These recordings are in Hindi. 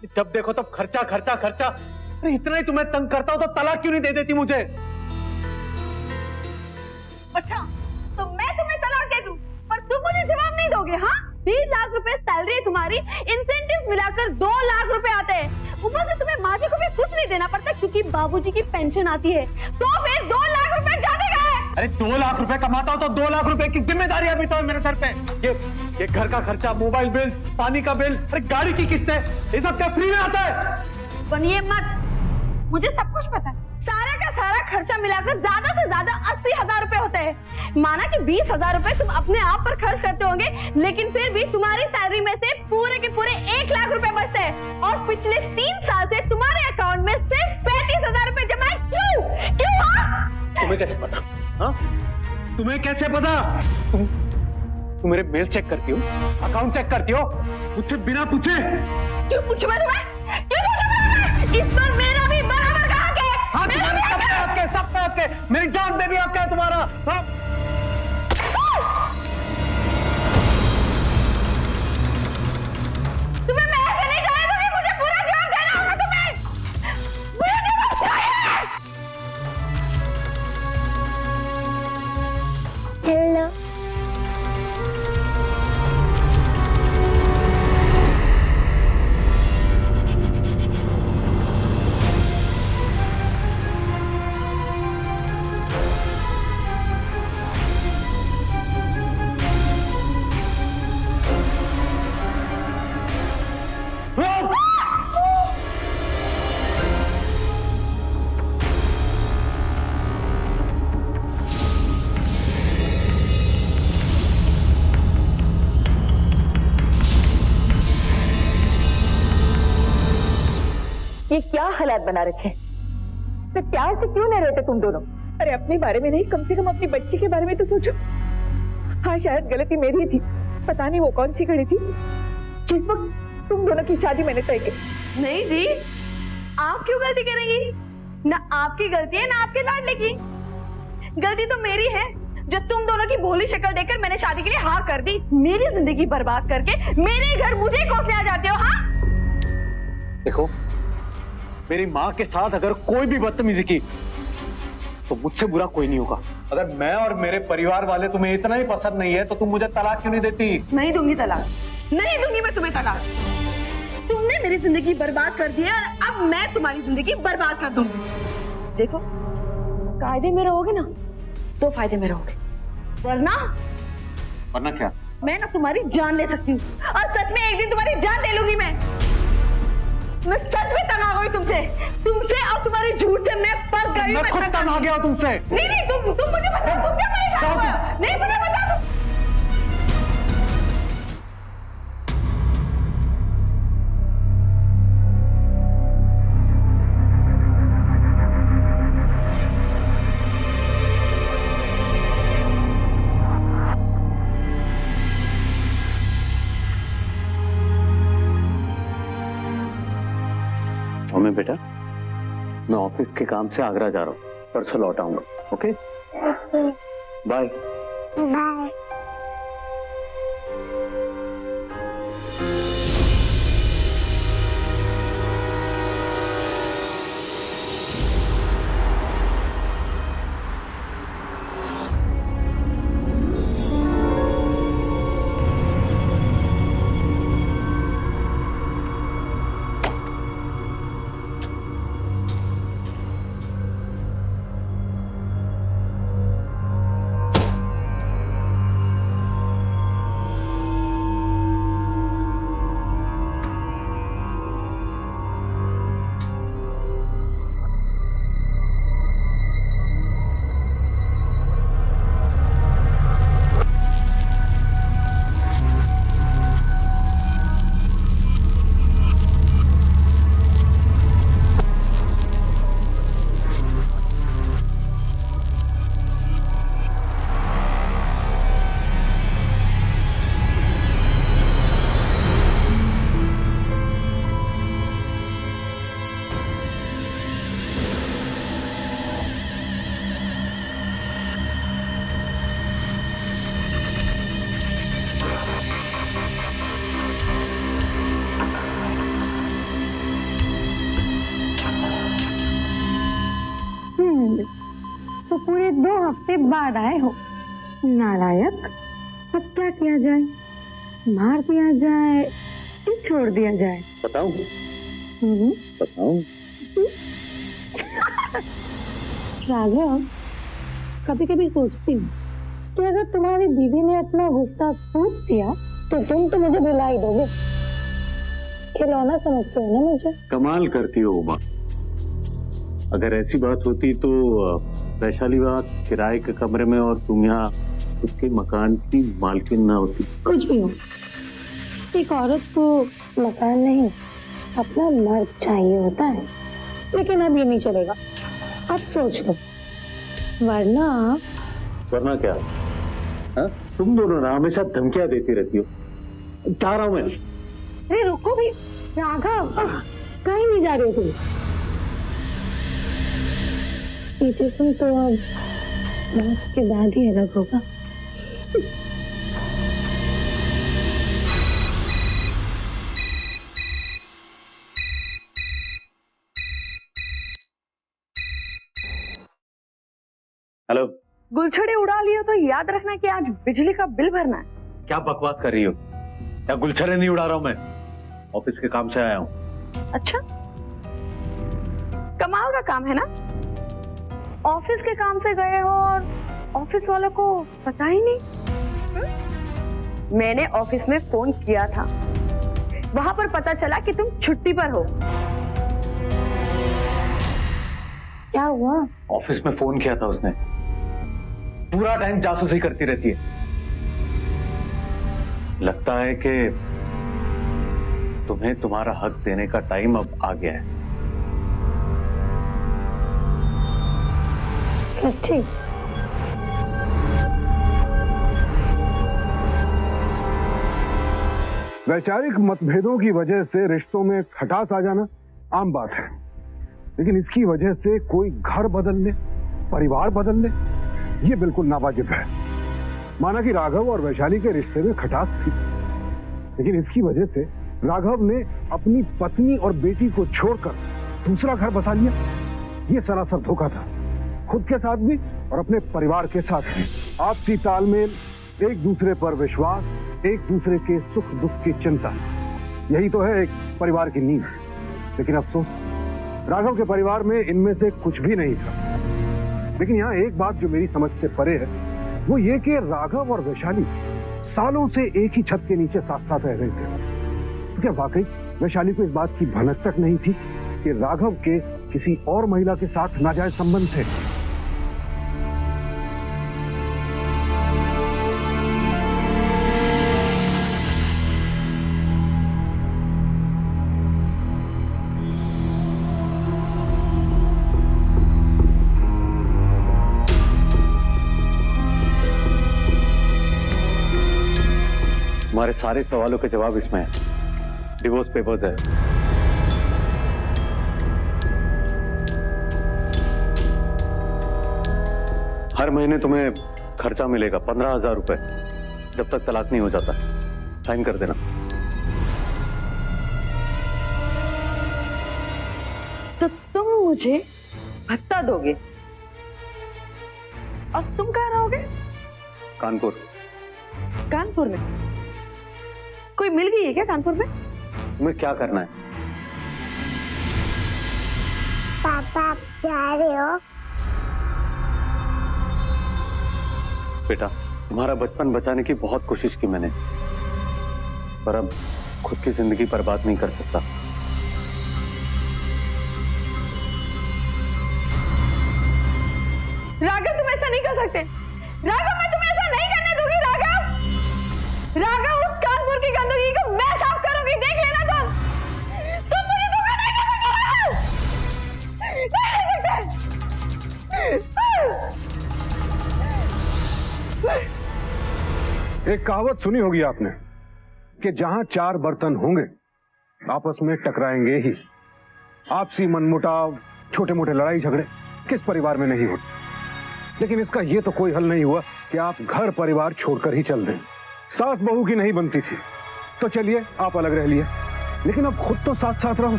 जब देखो तब खर्चा खर्चा खर्चा। अरे इतना ही तुम्हें तंग करता हो तो तलाक क्यों नहीं दे देती मुझे? अच्छा, तो मैं तुम्हें तलाक दे दूं, पर तुम मुझे जवाब नहीं दोगे? हाँ, 3 लाख रुपए सैलरी है तुम्हारी, इंसेंटिव मिलाकर 2 लाख रुपए आते हैं। ऊपर से तुम्हें माँ जी को भी कुछ नहीं देना पड़ता क्योंकि बाबूजी की पेंशन आती है। तो फिर 2 लाख रुपए जाने का है। अरे 2 लाख रुपए कमाता हो तो 2 लाख रुपए की जिम्मेदारी अभी तो है मेरे सर पे। ये घर का खर्चा, मोबाइल बिल, पानी का बिल, अरे गाड़ी की किस्तें, ये सब क्या फ्री में आता है? बनिए मत, मुझे सब कुछ पता है। सारा का सारा खर्चा मिलाकर ज्यादा से ज्यादा 80,000 रुपए होते हैं। माना कि 20,000 रुपए तुम अपने आप पर खर्च करते होंगे, लेकिन फिर भी तुम्हारी सैलरी में से पूरे के पूरे 1 लाख रुपए बचते हैं। और पिछले 3 साल से तुम्हारे अकाउंट में सिर्फ 35,000 रुपए जमा है। क्यों क्यों? हाँ, तुम्हें कैसे पता? हाँ, तुम्हें कैसे पता? तुम मेरे मेल चेक करती हो, अकाउंट चेक करती हो, मुझसे बिना पूछे? क्यों पूछूं मैं तुम्हें? क्यों पूछूं मैं? इस पर मेरा भी बराबर का हक है। हाँ, तुम्हारे सब पे हक है, मेरी जान पे भी हक है तुम्हारा। हाँ? तुम्हें मैं ऐसे नहीं जाने दूंगी, मुझे पूरा जवाब देना होगा तुम्हें। मुझे जवाब चाहिए। हेलो, ये क्या हालात बना रखे? तो प्यार से क्यों नहीं रहते तुम दोनों? अरे अपने बारे में नहीं, कम से कम अपनी बच्ची के बारे में तो सोचो। हाँ, शायद गलती मेरी थी, पता नहीं वो कौन सी घड़ी थी जिस वक्त तुम दोनों की शादी मैंने तय की। नहीं जी, आप क्यों गलती करेंगी? ना आपकी गलती है ना आपके लाडले की। गलती तो मेरी है जो तुम दोनों की भोली शक्ल देखकर मैंने शादी के लिए हाँ कर दी। मेरी जिंदगी बर्बाद करके मेरे घर मुझे कोसने आ जाते हो। हाँ, देखो, मेरी माँ के साथ अगर कोई भी बदतमीजी की तो मुझसे बुरा कोई नहीं होगा। अगर मैं और मेरे परिवार वाले तुम्हें इतना ही पसंद नहीं है तो तुम मुझे तलाक क्यों नहीं देती? नहीं दूंगी तलाक, नहीं दूंगी मैं तुम्हें तलाक। तुमने मेरी जिंदगी बर्बाद कर दी है और अब मैं तुम्हारी जिंदगी बर्बाद कर दूंगी। देखो, कायदे में रहोगे ना तो फायदे में रहोगे, वरना क्या? मैं ना तुम्हारी जान ले सकती हूँ और सच में एक दिन तुम्हारी जान ले लूंगी। मैं सच में तंग आ गई तुमसे और तुम्हारी झूठ से मैं पक गई। मैं खुद तंग आ गया हूं तुमसे। नहीं, तुम मुझे बताओ, तुम क्या परेशान हो? नहीं, मुझे बता दो। सोमे बेटा, मैं ऑफिस के काम से आगरा जा रहा हूँ, परसों लौट आऊंगा। Okay, bye. बाय। 2 हफ्ते बाद आए हो। नालायक, अब क्या किया जाए? मार दिया जाए कि छोड़ दिया जाए? बताऊं? बताऊं? राघव, कभी कभी सोचती हूँ कि अगर तुम्हारी दीदी ने अपना गुस्सा फूंक दिया तो तुम तो मुझे भुला ही दोगे। खिलौना समझते हो ना मुझे? कमाल करती हो उमा। अगर ऐसी बात होती तो वैशाली बात किराए के कमरे में और तुम यहाँ खुद के मकान की मालकिन ना होती। कुछ भी हो, एक औरत को मकान नहीं, अपना मर्द चाहिए होता है। लेकिन अब ये नहीं चलेगा, अब सोच लो, वरना क्या? हा? तुम दोनों ना हमेशा धमकियां देती रहती हो। जा रहा हूं मैं। अरे रुको भी राघव, कहीं नहीं जा रहे हो तुम। ये जिस्म तो अब मौत के बाद ही अलग होगा। हेलो। गुलछड़े उड़ा लियो तो याद रखना कि आज बिजली का बिल भरना है। क्या बकवास कर रही हो? क्या गुलछड़े नहीं उड़ा रहा हूं मैं, ऑफिस के काम से आया हूं। अच्छा, कमाल का काम है ना। ऑफिस के काम से गए हो और ऑफिस वालों को पता ही नहीं। मैंने ऑफिस में फोन किया था, वहां पर पता चला कि तुम छुट्टी पर हो। क्या हुआ? ऑफिस में फोन किया था उसने। पूरा टाइम जासूसी करती रहती है। लगता है कि तुम्हें तुम्हारा हक देने का टाइम अब आ गया है। सच्ची? वैचारिक मतभेदों की वजह से रिश्तों में खटास आ जाना आम बात है, लेकिन इसकी वजह से कोई घर बदल ले, परिवार बदल ले, ये बिल्कुल नावाजिब है। माना कि राघव और वैशाली के रिश्ते में खटास थी, लेकिन इसकी वजह से राघव ने अपनी पत्नी और बेटी को छोड़कर दूसरा घर बसा लिया। ये सरासर धोखा था, खुद के साथ भी और अपने परिवार के साथ भी। आपसी तालमेल, एक दूसरे पर विश्वास, एक दूसरे के सुख दुख की चिंता, यही तो है एक परिवार की नींव। लेकिन अफसोस, राघव के परिवार में इनमें से कुछ भी नहीं था। लेकिन यहाँ एक बात जो मेरी समझ से परे है, वो ये कि राघव और वैशाली सालों से एक ही छत के नीचे साथ साथ रह रहे थे। तो क्या वाकई वैशाली को इस बात की भनक तक नहीं थी कि राघव के किसी और महिला के साथ नाजायज संबंध थे? तुम्हारे सारे सवालों के जवाब इसमें है। डिवोर्स पेपर्स है। हर महीने तुम्हें खर्चा मिलेगा 15,000 रुपए, जब तक तलाक नहीं हो जाता। साइन कर देना। तो तुम मुझे भत्ता दोगे और तुम कहाँ रहोगे? कानपुर। कानपुर में कोई मिल गई है क्या कानपुर में? तुम्हें क्या करना है? पापा आप जा रहे हो? बेटा, तुम्हारा बचपन बचाने की बहुत कोशिश की मैंने, पर अब खुद की जिंदगी बर्बाद नहीं कर सकता। राघव, तुम ऐसा नहीं कर सकते। राघव, मैं तुम्हें ऐसा नहीं करने दूंगी। राघव, राघव, उस कानपुर की गंदगी को मैं साफ करूंगी, देख लेना तुम मुझे धोखा नहीं कर सकते। एक कहावत सुनी होगी आपने कि जहां 4 बर्तन होंगे आपस में टकराएंगे ही। आपसी मनमुटाव, छोटे मोटे लड़ाई झगड़े किस परिवार में नहीं होते। लेकिन इसका यह तो कोई हल नहीं हुआ कि आप घर परिवार छोड़कर ही चल दें। सास बहू की नहीं बनती थी तो चलिए आप अलग रह लिए, लेकिन अब खुद तो साथ रहो।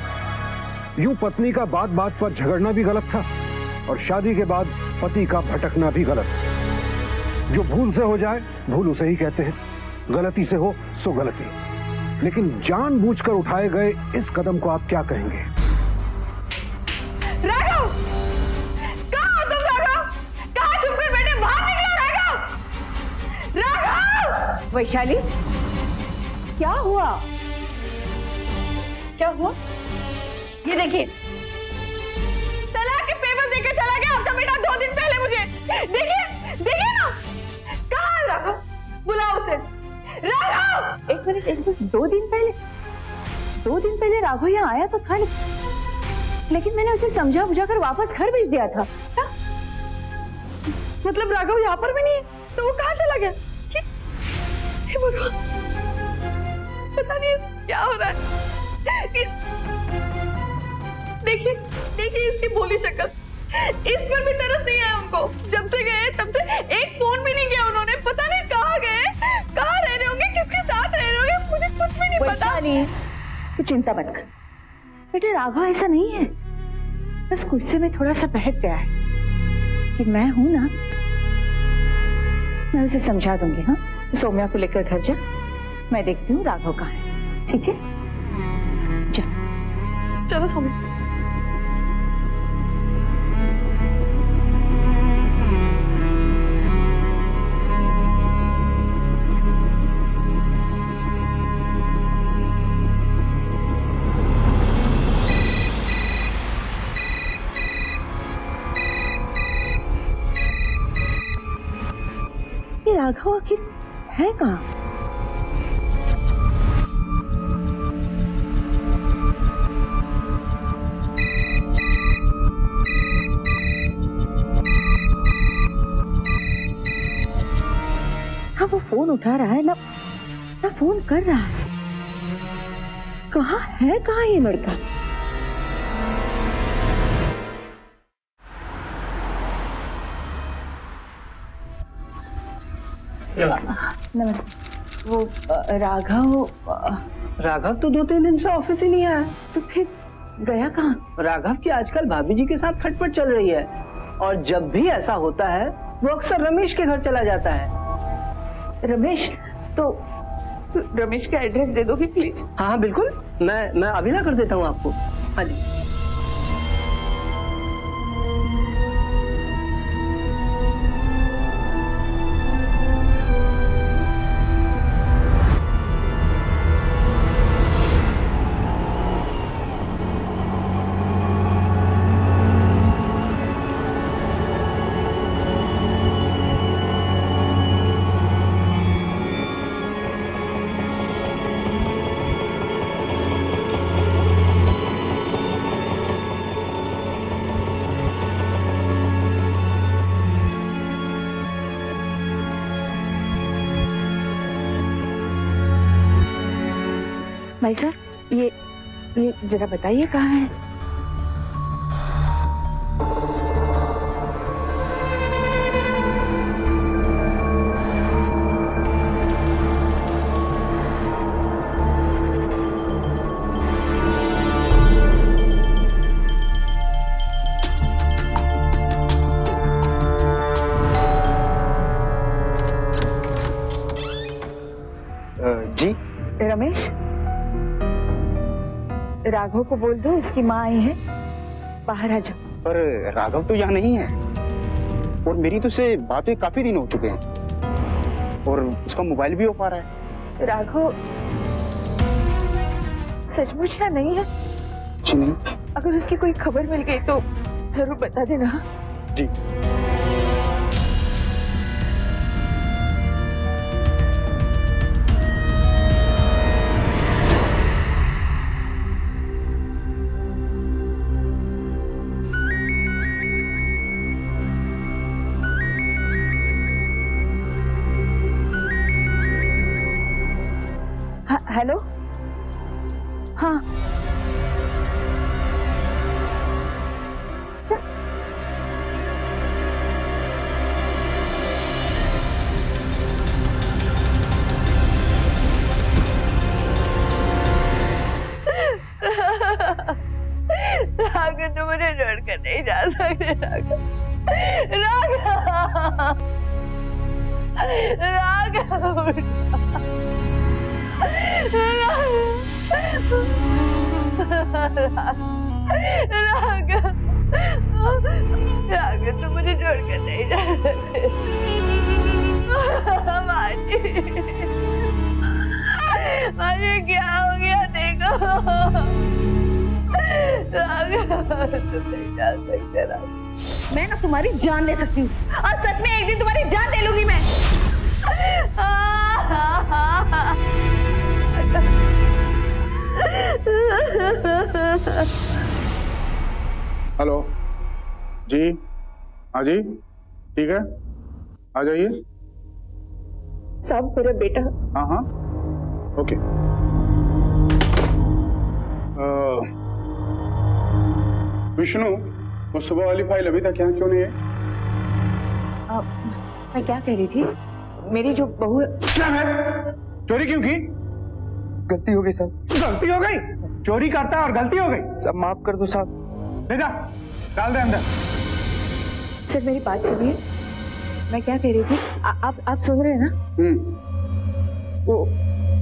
यूं पत्नी का बात बात पर झगड़ना भी गलत था, और शादी के बाद पति का भटकना भी गलत है। जो भूल से हो जाए भूल उसे ही कहते हैं, गलती से हो सो गलती। लेकिन जानबूझकर उठाए गए इस कदम को आप क्या कहेंगे? राघव, कहाँ हो तुम? राघव, कहाँ चुप कर बैठे? बाहर निकलो राघव! राघव! वैशाली, क्या हुआ? क्या हुआ? ये देखिए, तलाक के पेपर देकर चला गया आपका बेटा 2 दिन पहले मुझे। देखिए, देखिए ना, कहाँ है राघव? बुलाओ उसे। राघव! एक मिनट, 2 दिन पहले राघव यहाँ आया तो था, लेकिन मैंने उसे समझा बुझाकर वापस घर भेज दिया था। क्या? मतलब राघव यहाँ पर भी नहीं है, तो वो कहाँ चला गया? हे भगवान, पता नहीं क्या हो रहा है। देखिए, देखिए इसकी भोली शक्ल, इस पर भी तरस नहीं है हमको। जब से गए तब से एक फोन भी नहीं किया उन्होंने। पता नहीं कहाँ गए, कहाँ रह रहे होंगे, किसके साथ रह रहे होंगे, मुझे कुछ भी नहीं पता। वैशाली, तू चिंता मत कर बेटे, राघव ऐसा नहीं है, बस गुस्से में थोड़ा सा बहक गया है। कि मैं हूं ना, मैं उसे समझा दूंगी। हाँ, सोम्या को लेकर घर जा, मैं देखती हूँ राघव कहाँ है। ठीक है, जा। चलो सोम्या। ये राघव आखिर है कहाँ? हाँ, वो फोन उठा रहा है ना फोन कर रहा है। कहाँ ये लड़का? नमस्ते। वो राघव तो 2-3 दिन से ऑफिस ही नहीं आया। तो फिर गया कहाँ? राघव की आजकल भाभी जी के साथ खटपट चल रही है, और जब भी ऐसा होता है वो अक्सर रमेश के घर चला जाता है। रमेश, तो रमेश का एड्रेस दे दोगे प्लीज? हाँ बिल्कुल, मैं अभी ना कर देता हूँ आपको। हाँ जी। भाई साहब, ये जरा बताइए कहाँ है? जी रमेश, राघव को बोल दो उसकी माँ आई है, बाहर आ जाओ। पर राघव तो यहाँ नहीं है, और मेरी तो उससे बातें काफी दिन हो चुके हैं, और उसका मोबाइल भी हो पा रहा है। राघव सचमुच यहाँ नहीं है? जी नहीं। अगर उसकी कोई खबर मिल गई तो जरूर बता देना। जी। हेलो, हाँ राघव, तुम मुझे छोड़कर नहीं जा सकते। राघव, राघव, तुम मुझे छोड़कर नहीं जा सकते। मानी क्या हो गया देखो। राघव, तुम नहीं जा सकते राघव। मैं ना तुम्हारी जान ले सकती हूँ और सच में एक दिन तुम्हारी जान ले लूंगी मैं। हेलो जी, हाँ जी, ठीक है, आ जाइए। साहब, मेरा बेटा। हाँ हाँ, ओके। विष्णु, वो सुबह वाली फाइल अभी तक यहाँ क्यों नहीं है? मैं क्या कह रही थी, मेरी जो बहू है। क्या है? चोरी क्यों की? गलती हो गई साहब। गलती हो गई? चोरी करता है और गलती हो गई? सब माफ कर दो साहब। ले जा, डाल दे अंदर। सर, मेरी बात सुनिए। मैं क्या कह रही थी, आप सुन रहे हैं ना? वो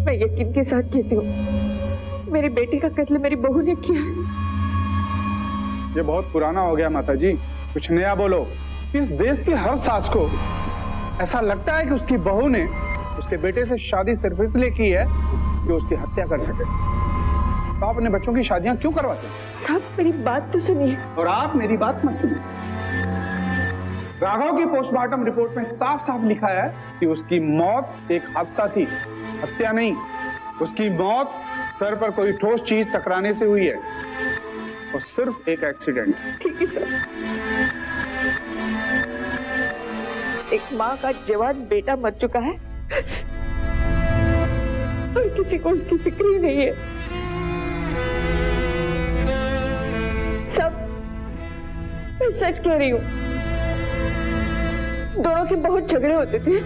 मैं यकीन के साथ कहती हूँ, मेरे बेटे का कत्ल मेरी बहू ने किया है। ये बहुत पुराना हो गया माता जी, कुछ नया बोलो। इस देश की हर सास को ऐसा लगता है कि उसकी बहू ने उसके बेटे से शादी सिर्फ इसलिए की है कि उसकी हत्या कर सके। तो आप अपने बच्चों की शादियां क्यों करवाते हैं? साहब, मेरी बात तो सुनिए। और आप मेरी बात मत सुनिए। राघव की पोस्टमार्टम रिपोर्ट में साफ साफ लिखा है कि उसकी मौत एक हादसा थी, हत्या नहीं। उसकी मौत सर पर कोई ठोस चीज टकराने से हुई है और सिर्फ एक एक्सीडेंट। ठीक है सर। एक माँ का जवान बेटा मर चुका है और किसी को उसकी फिक्र ही नहीं है। सब मैं सच कह रही हूँ, दोनों के बहुत झगड़े होते थे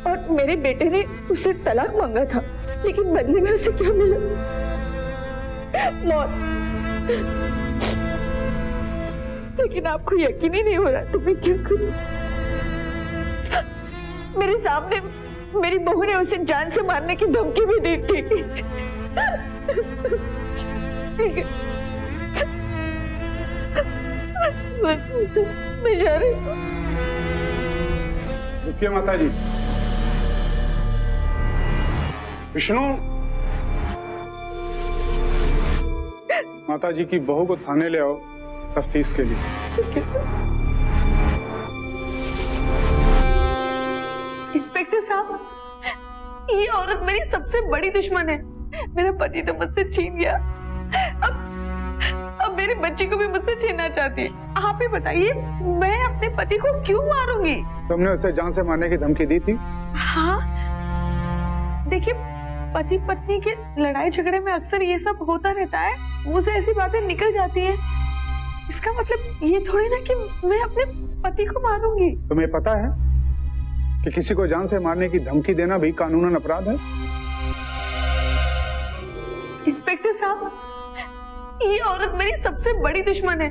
और मेरे बेटे ने उससे तलाक मांगा था, लेकिन बदले में उसे क्या मिला? मौत। लेकिन आपको यकीन ही नहीं हो रहा तो मैं क्या करूं? मेरे सामने मेरी बहू ने उसे जान से मारने की धमकी भी दी थी। मैं जा रही हूँ। रुकिए माता जी। विष्णु, माता जी की बहू को थाने ले आओ तफ्तीश के लिए। इंस्पेक्टर साहब, ये औरत मेरी सबसे बड़ी दुश्मन है। मेरा पति तो मुझसे छीन गया, अब मेरी बच्ची को भी मुझसे छीनना चाहती है। आप ही बताइए, मैं अपने पति को क्यों मारूंगी? तुमने उसे जान से मारने की धमकी दी थी? हाँ, देखिए, पति पत्नी के लड़ाई झगड़े में अक्सर ये सब होता रहता है। मुझसे ऐसी बातें निकल जाती हैं। इसका मतलब ये थोड़ी ना कि मैं अपने पति को मारूंगी। तुम्हें पता है कि किसी को जान से मारने की धमकी देना भी कानूनन अपराध है? इंस्पेक्टर साहब, ये औरत मेरी सबसे बड़ी दुश्मन है।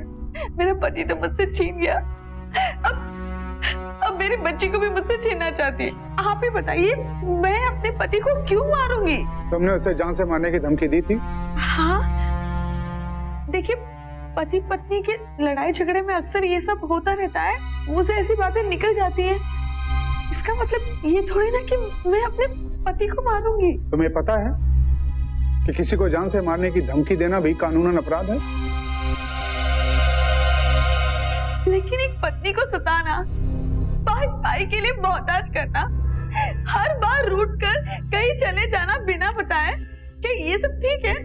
मेरा पति तो मुझसे छीन गया, अब मेरी बच्ची को भी मुझसे छीनना चाहती है। आप ही बताइए, मैं अपने पति को क्यों मारूंगी? तुमने उसे जान से मारने की धमकी दी थी? हाँ, देखिए, पति पत्नी के लड़ाई झगड़े में अक्सर ये सब होता रहता है। मुझसे ऐसी बातें निकल जाती हैं। इसका मतलब ये थोड़ी ना कि मैं अपने पति को मारूंगी। तुम्हें पता है कि किसी को जान से मारने की धमकी देना भी कानूनन अपराध है? लेकिन एक पत्नी को सताना, पाई के लिए मोहताज करना, हर बार रूठ कर कहीं चले जाना बिना बताए, क्या ये सब ठीक है?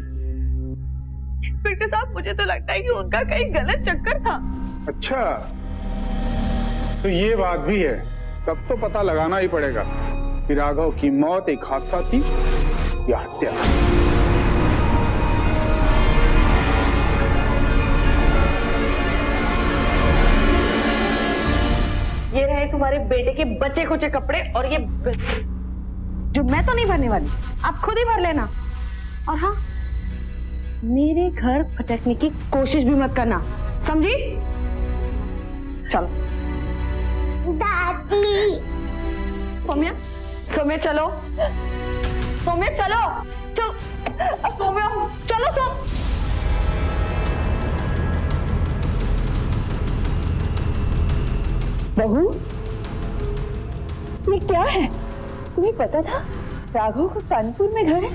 इंस्पेक्टर साहब, मुझे तो लगता है कि उनका कहीं गलत चक्कर था। अच्छा, तो ये बात भी है। तब तो पता लगाना ही पड़ेगा कि राघव की मौत एक हादसा थी या हत्या। ये रहे तुम्हारे बेटे के बचे कुचे कपड़े और ये जो मैं तो नहीं भरने वाली, आप खुद ही भर लेना। और हाँ, मेरे घर फटकने की कोशिश भी मत करना, समझी? चलो। दादी सौम्या, सौम्या चलो, सौम्या चलो, चल, सौम्या चलो सो। बहू, ये क्या है? तुम्हें पता था राघव का कानपुर में घर है?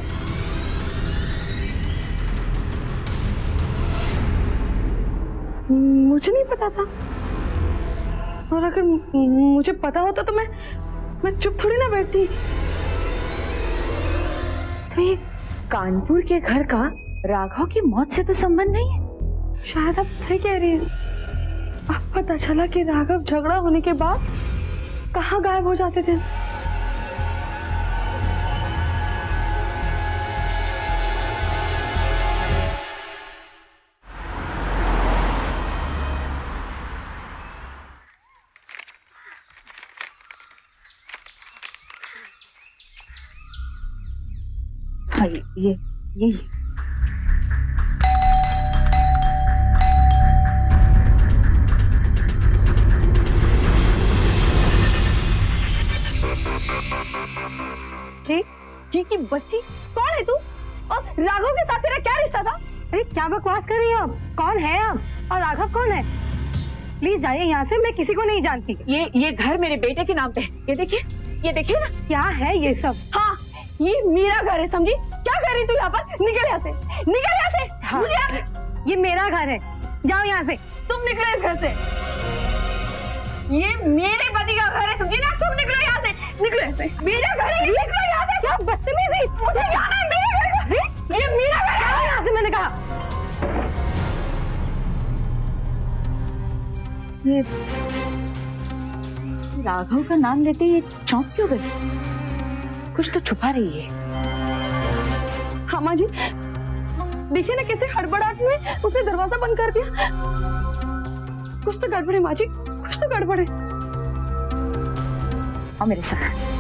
मुझे नहीं पता था, और अगर मुझे पता होता तो मैं चुप थोड़ी ना बैठती। तो ये कानपुर के घर का राघव की मौत से तो संबंध नहीं है? शायद आप सही कह रही हैं। अब पता चला कि राघव झगड़ा होने के बाद कहाँ गायब हो जाते थे। हाँ, ये जी, जी की बच्ची, कौन है तू? और राघव के साथ तेरा क्या रिश्ता था? अरे क्या बकवास कर रही हो आप? कौन है आप और राघव कौन है? प्लीज जाइए यहाँ से, मैं किसी को नहीं जानती। ये घर मेरे बेटे के नाम पे है। ये देखिए ना। क्या है ये सब? हाँ, ये मेरा घर है, समझी? क्या कर रही तू यहाँ पर? निकल यहाँ से, निकल यहाँ से। हाँ, मुझे ये मेरा घर है, जाओ यहाँ से। तुम निकलो इस घर से। ये मेरे पति का घर है, समझी ना? तुम निकलो यहाँ से, निकलो यहाँ से। मेरा घर है, निकलो यहाँ से। क्या बदतमीजी! मुझे जाना है मेरे घर से। ये मेरा घर है, यहाँ से मैंने कहा। ये राघव का नाम लेते ये चौंक क्यों गई? कुछ तो छुपा रही है। हाँ माँ जी, देखिए ना कैसे हड़बड़ाहट में उसने दरवाजा बंद कर दिया। कुछ तो गड़बड़ है माँ जी, कुछ तो गड़बड़ है। और मेरे साथ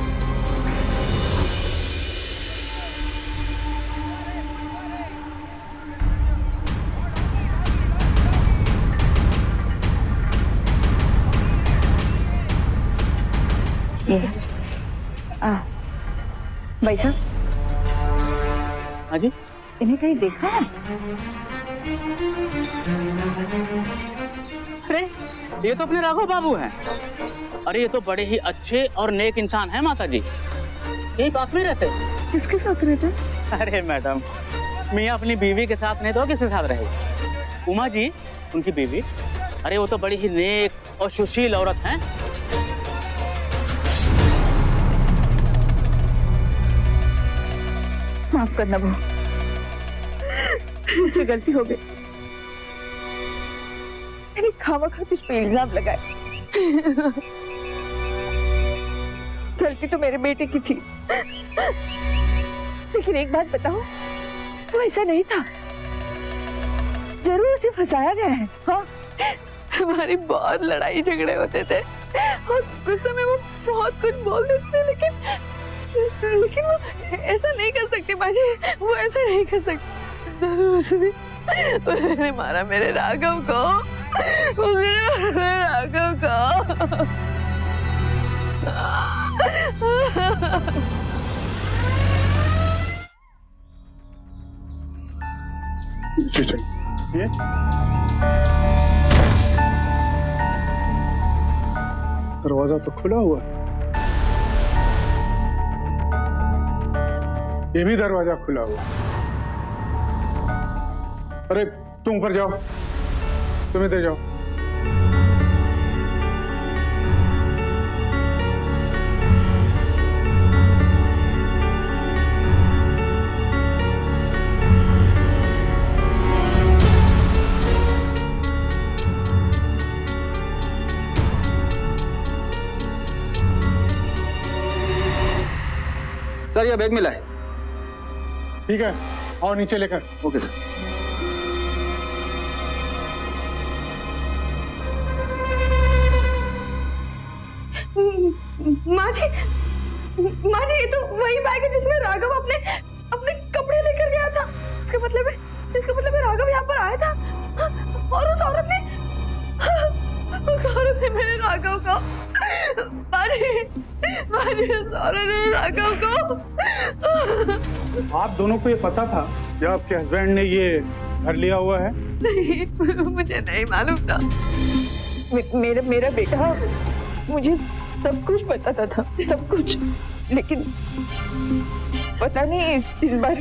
भाई साहब। हाँ जी, इन्हें कहीं देखा है? अरे ये तो अपने राघव बाबू हैं। अरे ये तो बड़े ही अच्छे और नेक इंसान हैं माता जी। यही पास में रहते। किसके साथ रहते? अरे मैडम, मियाँ अपनी बीवी के साथ नहीं तो किसके साथ रहेगी? उमा जी उनकी बीवी। अरे वो तो बड़ी ही नेक और सुशील औरत हैं। माफ करना बहू, मुझसे गलती हो गई। मैंने खामखा तुझ पे इल्जाम लगाए। गलती तो मेरे बेटे की थी, लेकिन एक बात बताओ, वो ऐसा नहीं था। जरूर उसे फंसाया गया है। हाँ, हमारी बहुत लड़ाई झगड़े होते थे और गुस्से में वो बहुत कुछ बोल देते थे, लेकिन वो ऐसा नहीं कर सकती बाजी, वो ऐसा नहीं कर सकती। जरूर उसने मारा मेरे राघव को, उसने मारा मेरे राघव को। ये दरवाजा तो खुला हुआ है। ये भी दरवाजा खुला हुआ। अरे तुम ऊपर जाओ, तुम इधर जाओ। सर ये बैग मिला है। ठीक है, और नीचे लेकर। Okay sir. माँ जी, ये तो वही बैग है जिसमें राघव अपने कपड़े लेकर गया था। इसका मतलब है राघव यहाँ पर आया था और उस औरत ने मेरे राघव को मारे सौरभ ने राघव को। आप दोनों को ये पता था कि आपके हस्बैंड ने ये घर लिया हुआ है? नहीं, मुझे नहीं मालूम था। मेरा बेटा, मुझे सब कुछ पता था, सब कुछ, लेकिन पता नहीं इस बार।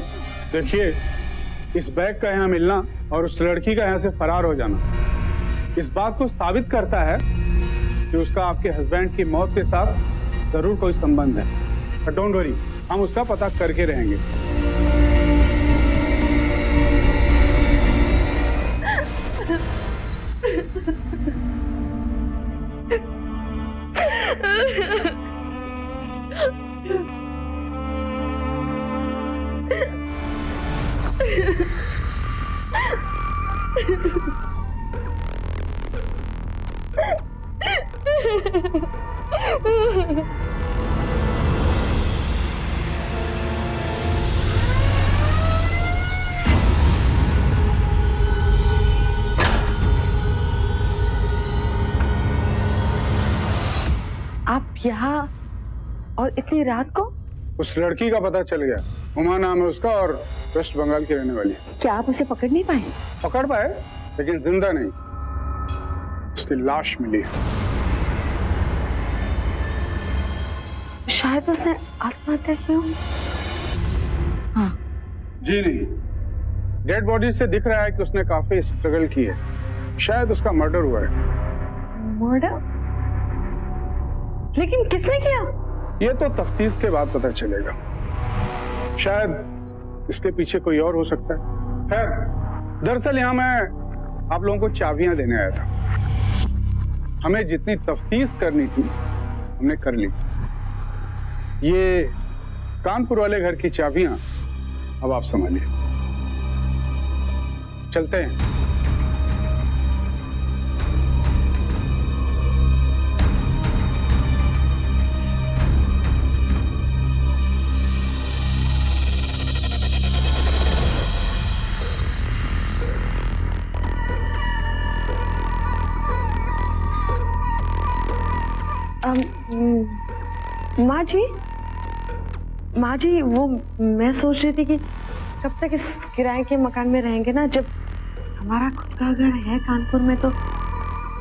देखिए, इस बैग का यहाँ मिलना और उस लड़की का यहाँ से फरार हो जाना इस बात को साबित करता है कि उसका आपके हस्बैंड की मौत के साथ जरूर कोई संबंध है। बट डोंट वरी, हम उसका पता करके रहेंगे। आप यहाँ और इतनी रात को? उस लड़की का पता चल गया, उमा नाम है उसका और वेस्ट बंगाल की रहने वाली है। क्या आप उसे पकड़ नहीं पाए? पकड़ पाए, लेकिन जिंदा नहीं, उसकी लाश मिली है। शायद उसने आत्महत्या की हो। हाँ। जी नहीं, डेड बॉडी से दिख रहा है कि उसने काफी स्ट्रगल की है। शायद उसका मर्डर हुआ है। मर्डर? लेकिन किसने किया? ये तो तफ्तीश के बाद पता चलेगा। शायद इसके पीछे कोई और हो सकता है। खैर, दरअसल यहाँ मैं आप लोगों को चाबियां देने आया था। हमें जितनी तफ्तीश करनी थी हमने कर ली। ये कानपुर वाले घर की चाबियां अब आप संभालिए। चलते हैं। माँ जी, वो मैं सोच रही थी कि कब तक इस किराए के मकान में रहेंगे ना। जब हमारा खुद का घर है कानपुर में, तो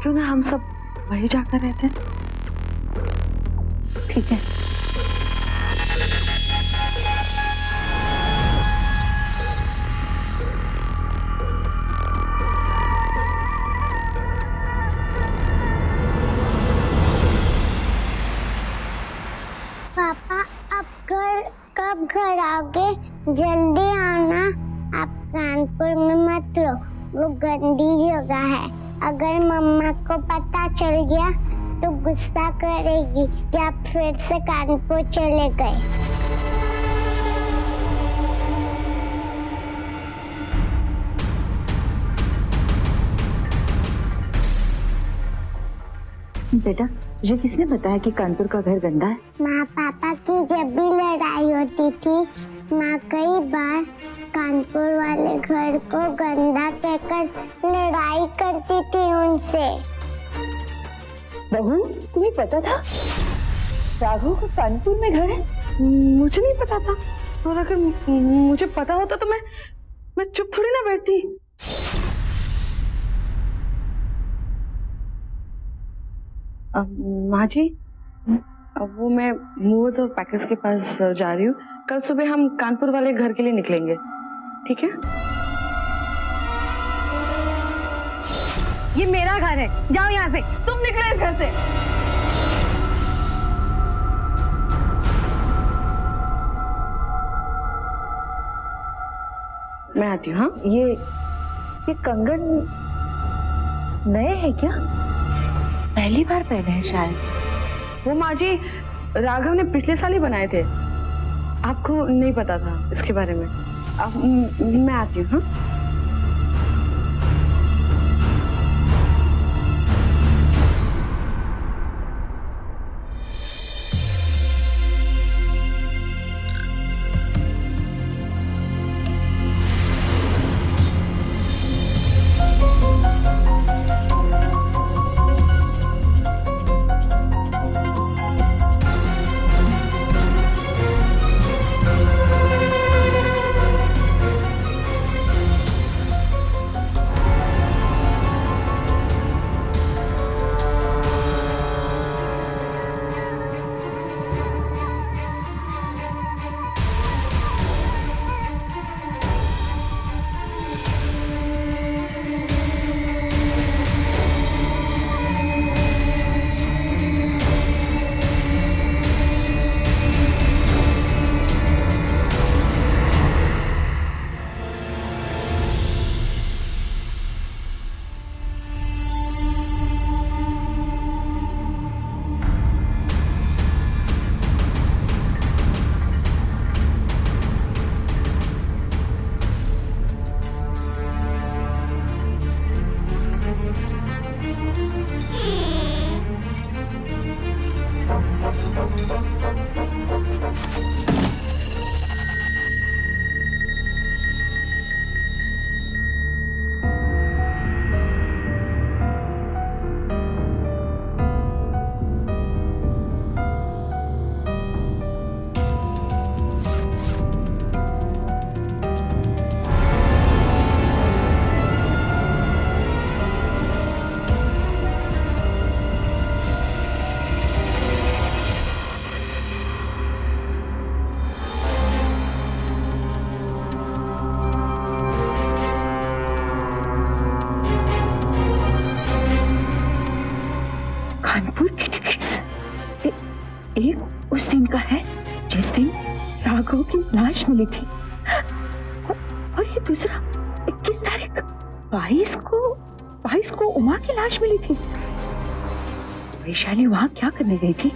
क्यों ना हम सब वही जाकर रहते हैं। ठीक है। पापा, कब घर आओगे? जल्दी आना। आप कानपुर में मत रहो, वो गंदी जगह है। अगर मम्मा को पता चल गया तो गुस्सा करेगी कि आप फिर से कानपुर चले गए। बेटा, तुझे किसने बताया कि कानपुर का घर गंदा है? माँ पापा की जब भी लड़ाई होती थी, माँ कई बार कानपुर वाले घर को गंदा कहकर लड़ाई करती थी उनसे। बहू, तुम्हें पता था राघव को कानपुर में घर है? मुझे नहीं पता था, और अगर मुझे पता होता तो मैं चुप थोड़ी ना बैठती। माँ जी, अब वो मैं मूवर्स और पैकर्स के पास जा रही हूँ। कल सुबह हम कानपुर वाले घर के लिए निकलेंगे, ठीक है? ये मेरा घर है, जाओ यहाँ से। तुम निकलो इस घर से। मैं आती हूँ। हाँ, ये कंगन नए हैं क्या? पहली बार पहने हैं शायद। वो माँ जी राघव ने पिछले साल ही बनाए थे, आपको नहीं पता था इसके बारे में। अब मैं आती हूँ। हाँ, कानपुर की टिकट्स एक उस दिन का है जिस दिन राघव की लाश मिली थी, और ये दूसरा 21 तारीख 22 को उमा की लाश मिली थी। वैशाली वहां क्या करने गई थी?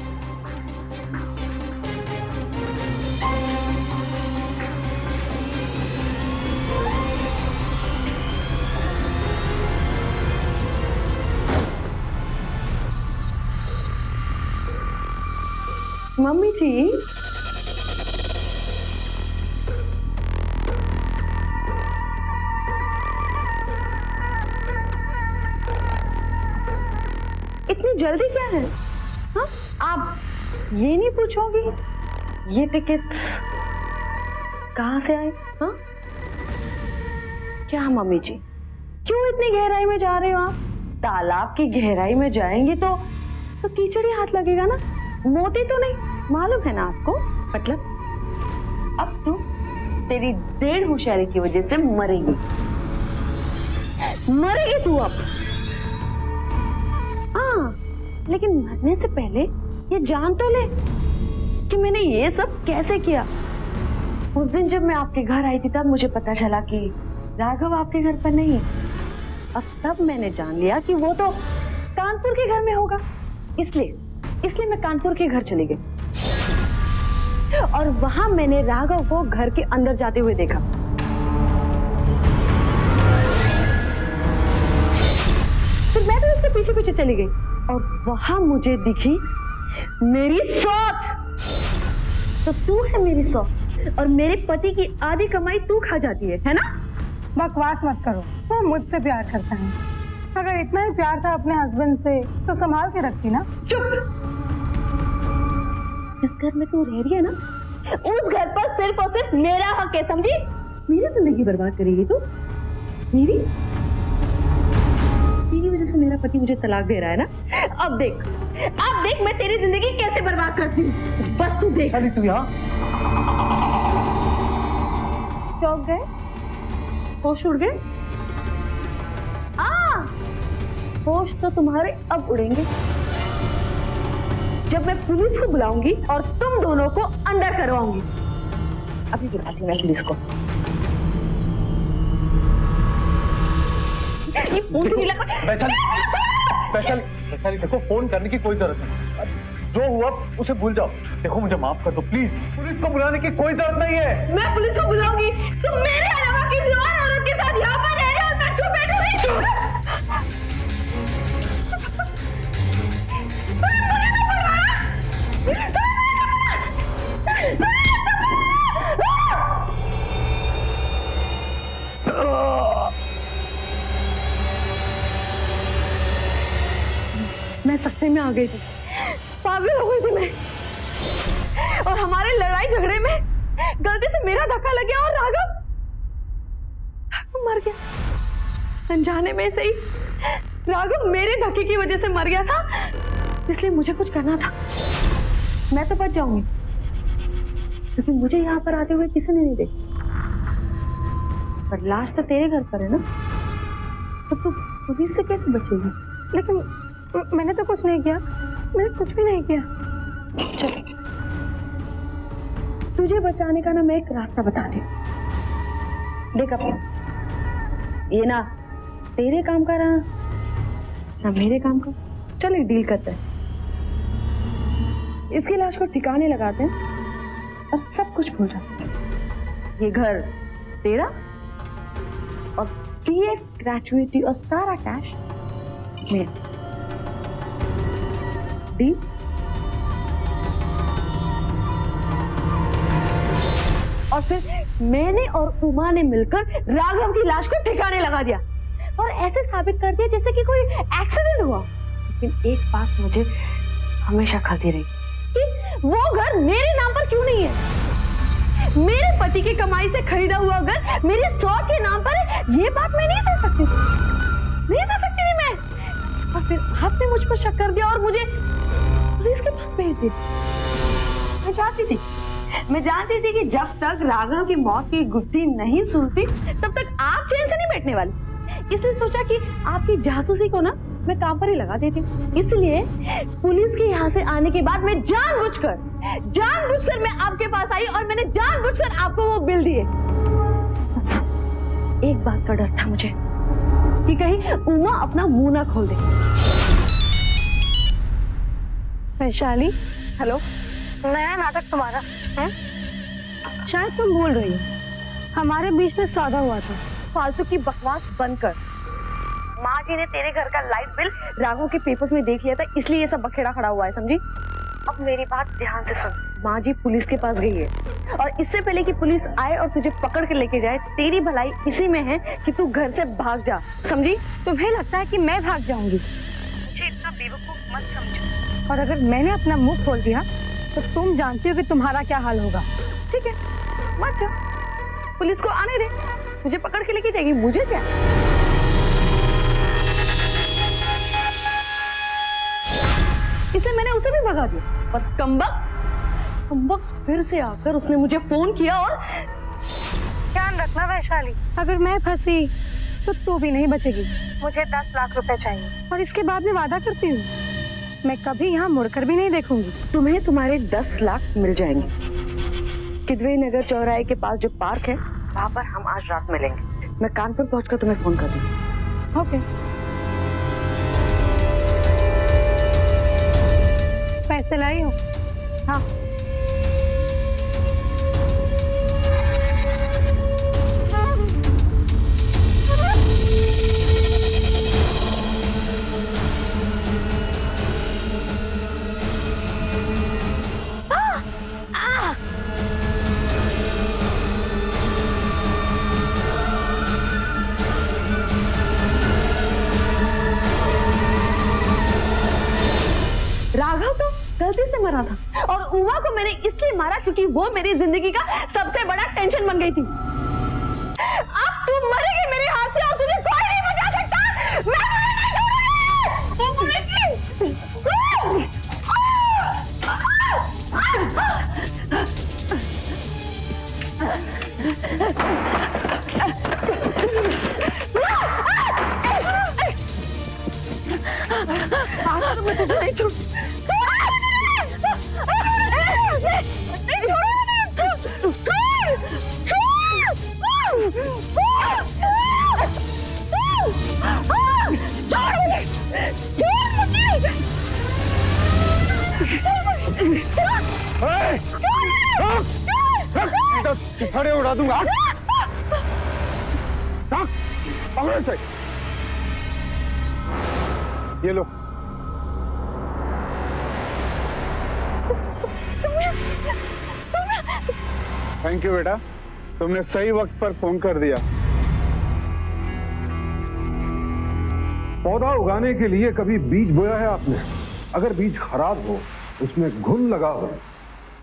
मम्मी जी, इतनी जल्दी क्या है? हाँ, आप ये नहीं पूछोगी ये टिकट्स कहाँ से आए? हाँ, क्या मम्मी जी, क्यों इतनी गहराई में जा रहे हो आप? तालाब की गहराई में जाएंगे तो कीचड़ ही हाथ लगेगा ना, मोती तो नहीं, मालूम है ना आपको? मतलब अब तू तेरी डेढ़ होशियारी की वजह से मरेगी तू अब। हाँ, लेकिन मरने से पहले ये जान तो ले कि मैंने ये सब कैसे किया। उस दिन जब मैं आपके घर आई थी तब मुझे पता चला कि राघव आपके घर पर नहीं है। अब तब मैंने जान लिया कि वो तो कानपुर के घर में होगा, इसलिए मैं कानपुर के घर चली गई और वहां मैंने राघव को घर के अंदर जाते हुए देखा। फिर मैं भी उसके पीछे पीछे चली गई और वहां मुझे दिखी मेरी सौत। तो तू है मेरी सौत और मेरे पति की आधी कमाई तू खा जाती है ना? बकवास मत करो, वो मुझसे प्यार करता है। अगर इतना ही प्यार था अपने हस्बैंड से तो संभाल के रखती ना। चुप! जिस घर में तू रह रही है ना, उस घर पर सिर्फ और सिर्फ मेरा हक है, समझी? मेरी जिंदगी बर्बाद करेगी तू? मेरी वजह से मेरा पति मुझे तलाक दे रहा है ना? अब देख मैं तेरी जिंदगी कैसे बर्बाद करती हूँ, बस तू देख। तू यहाँ चौंक गए? होश उड़ गए? होश तो तुम्हारे अब उड़ेंगे जब मैं पुलिस को बुलाऊंगी और तुम दोनों को अंदर करवाऊंगी। अभी बुलाती हूँ मैं पुलिस को। ये फोन क्यों लगा? वैशाली देखो, फोन करने की कोई जरूरत नहीं, जो हुआ उसे भूल जाओ। देखो मुझे माफ कर दो प्लीज, पुलिस को बुलाने की कोई जरूरत नहीं है। मैं पुलिस को बुलाऊंगी, तुम मेरे अलावा किसी और औरत के साथ यहाँ पर रह रहे हो और मैं चुप बैठूंगी। मैं सस्ते में आ गई थी, पागल हो गई थी मैं, और हमारे लड़ाई झगड़े में गलती से मेरा धक्का लग गया और राघव मर गया। अनजाने में से ही राघव मेरे धक्के की वजह से मर गया था, इसलिए मुझे कुछ करना था। मैं तो बच जाऊंगी, क्योंकि मुझे यहाँ पर आते हुए किसी ने नहीं देखा, पर लाश तो तेरे घर पर है ना, तो तू पुलिस से कैसे बचेगी? लेकिन मैंने तो कुछ नहीं किया, मैंने कुछ भी नहीं किया। चल, तुझे बचाने का ना मैं एक रास्ता बताती हूँ। देख अपना, ये ना तेरे काम का रहा ना मेरे काम का। चल एक डील करते हैं, इसकी लाश को ठिकाने लगाते हैं और सब कुछ भूल जाते हैं। ये घर तेरा और पीएफ, ग्रेचुइटी और सारा कैश मेरा। डील? और फिर मैंने और उमा ने मिलकर राघव की लाश को ठिकाने लगा दिया और ऐसे साबित कर दिया जैसे कि कोई एक्सीडेंट हुआ। लेकिन एक बात मुझे हमेशा खलती रही कि वो घर मेरे नाम पर क्यों नहीं है। मेरे पति की कमाई से खरीदा हुआ घर मेरे शौक के नाम पर है, ये बात मैं नहीं सह सकती, नहीं सह सकती नहीं मैं। और फिर आपने मुझ पर शक कर दिया और मुझे पुलिस के पास भेज दिया। मैं जानती थी कि जब तक राघव की मौत की गुत्थी नहीं सुलझती तब तक आप चैन से नहीं बैठने वाली। इसलिए सोचा कि आपकी जासूसी को ना मैं काम पर ही लगा देती हूँ। इसलिए पुलिस के यहाँ से आने के बाद मैं जानबूझकर मैं आपके पास आई और मैंने जानबूझकर आपको वो बिल दिए। एक बात का डर था मुझे कि कहीं उमा अपना मुंह ना खोल दे। वैशाली, हेलो, नया नाटक तुम्हारा है? शायद तुम भूल रही हो, हमारे बीच में सौदा हुआ था। फालतू की बकवास बंद कर। माँ जी ने तेरे घर का लाइट बिल राघव के पेपर्स में देख लिया था, इसलिए ये सब बखेड़ा खड़ा हुआ है, समझी? अब मेरी बात ध्यान से सुन। माँ जी पुलिस के पास गई है और इससे पहले कि पुलिस आए और तुझे पकड़ के लेके जाए, तेरी भलाई इसी में है कि तू घर से भाग जा, समझी? तुम्हें लगता है कि मैं भाग जाऊंगी? मुझे इतना बेवकूफ मत समझो। और अगर मैंने अपना मुंह खोल दिया तो तुम जानती हो कि तुम्हारा क्या हाल होगा। ठीक है, मत जा, पुलिस को आने दे, मुझे पकड़ के लेके जाएगी, मुझे क्या। इसलिए मैंने उसे भी भगा दिया और कम्बक फिर से आकर उसने मुझे फोन किया और ध्यान रखना वैशाली, अगर मैं फंसी तो तू भी नहीं बचेगी। मुझे 10 लाख रुपए चाहिए और इसके बाद मैं वादा करती हूँ मैं कभी यहाँ मुड़कर भी नहीं देखूंगी। तुम्हें तुम्हारे 10 लाख मिल जाएंगे। किदवे नगर चौराहे के पास जो पार्क है वहाँ पर हम आज रात मिलेंगे। मैं कानपुर पहुँचकर तुम्हें फोन कर दूंगी। ओके। पैसे लाई हो? हाँ। राघव तो गलती से मरा था और उमा को मैंने इसलिए मारा क्योंकि वो मेरी जिंदगी का सबसे बड़ा टेंशन बन गई थी। अब तू मरेगी मेरे हाथ से और तुझे कोई नहीं बचा सकता। मैं तुझे नहीं छोड़ूंगी। आज तो मैं तुझे नहीं छोड़ खड़े उड़ा दूंगा। पकड़ो से। ये लो। थैंक यू बेटा, तुमने सही वक्त पर फोन कर दिया। पौधा उगाने के लिए कभी बीज बोया है आपने? अगर बीज खराब हो, उसमें घुन लगा हो,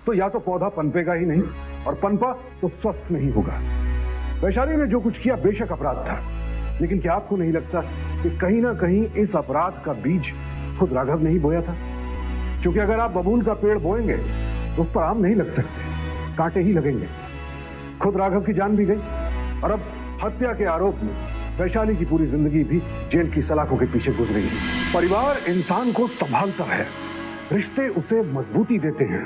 तो या तो पौधा पनपेगा ही नहीं और पनपा तो स्वस्थ नहीं होगा। वैशाली ने जो कुछ किया बेशक अपराध था, लेकिन क्या आपको नहीं लगता कि कहीं ना कहीं इस अपराध का बीज खुद राघव नहीं बोया था? क्योंकि अगर आप बबूल का पेड़ बोएंगे तो उस पर आम नहीं लग सकते, कांटे ही लगेंगे। खुद राघव की जान भी गई और अब हत्या के आरोप में वैशाली की पूरी जिंदगी भी जेल की सलाखों के पीछे गुजरेगी। परिवार इंसान को संभालता है, रिश्ते उसे मजबूती देते हैं,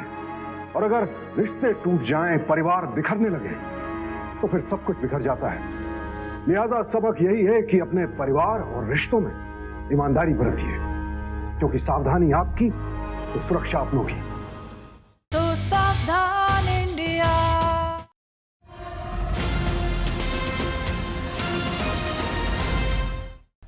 और अगर रिश्ते टूट जाएं, परिवार बिखरने लगे तो फिर सब कुछ बिखर जाता है। लिहाजा सबक यही है कि अपने परिवार और रिश्तों में ईमानदारी बरतिए, क्योंकि सावधानी आपकी तो सुरक्षा अपनों की।